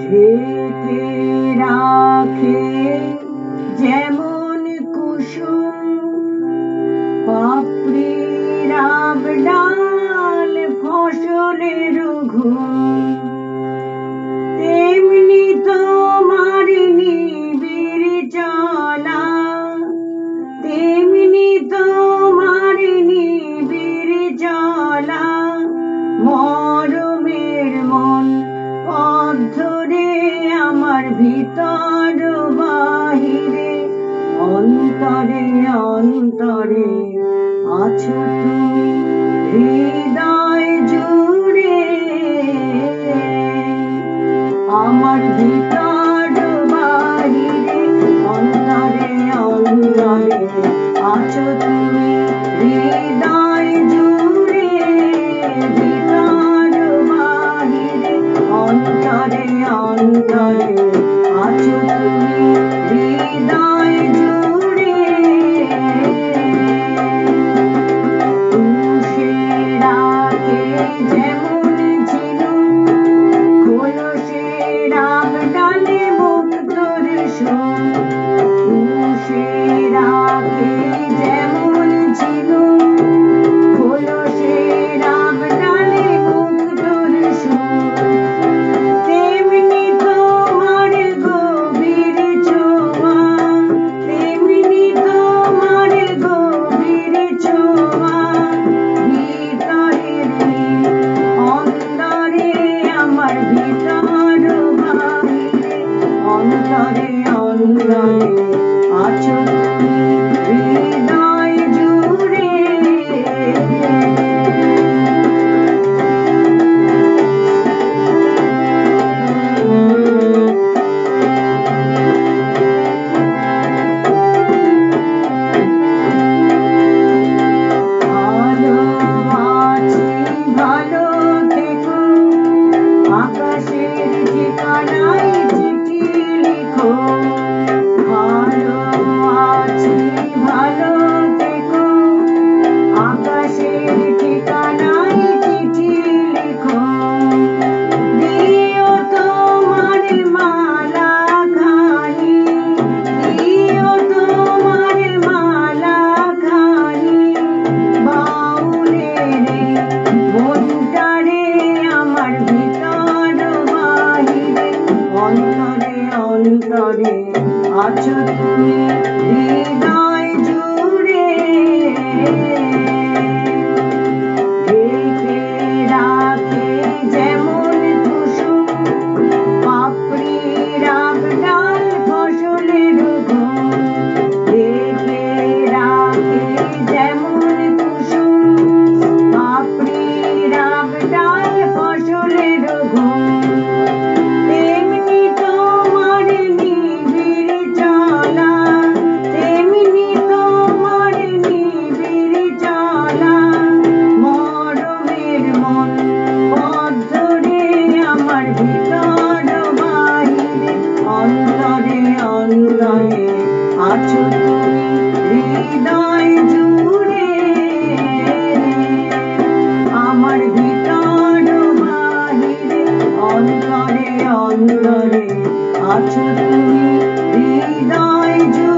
ঢেকে রাখে যেমন কুসুম পাপড়ির ডাল ফসলের ঘুম, তেমনি তোমার নিবিড় চলা, তেমনি তোমার নিবিড় চলা। মরমের মন পথ ধরে আমার ভিতর বাহিরে, অন্তরে অন্তরে আছো তুমি হৃদয় জুড়ে। আমার ভিতর বাহিরে, অন্তরে অন্তরে আছো তুমি হৃদয় জুড়ে। ভিতর বাহিরে, অন্তরে অন্তরে আছো তুমি হৃদয় জুড়ে। তুষের আগে যেমন ছিল খোলসের ডালে মুক্তোর সুর, তুষের আগে যেমন ছিল খোলসের ডালে মুক্তোর সুর, তেমনি তোমার গভীর ছোঁয়া, তেমনি তোমার গভীর ছোঁয়া। ভিতরের অন্তরে আমার ভিতর বাহিরে, অন্তরে অন্তরে আছো তুমি হৃদয় জুড়ে। ভালো আছি ভালো থেকো, আকাশের ঠিকানায় চিঠি লিখো। ভালো আছি ভালো থেকো, আকাশের ঠিকানায় চিঠি লিখো। দিও তোমার মালা খানি, দিও তোমার মালা খানি। বাউলের মনটারে আমার ভিতর বাহিরে, অন্তরে অন্তরে আছো তুমি হৃদয় জুড়ে। ঢেকে রাখে যেমন কুসুম পাপড়ির ডাল ফসলের ঘুম, ঢেকে রাখে যেমন কুসুম পাপড়ির ডাল ফসলের ঘুম, তেমনি তোমার নিবিড় চলা, তেমনি তোমার নিবিড় চলা। মরমের মন পথ ধরে আমার ভিতর বাহিরে, অন্তরে অন্তরে আছো তুমি হৃদয় জুড়ে। আমার ভিতর বাহিরে, অন্তরে অন্তরে আছো তুমি হৃদয় জুড়ে।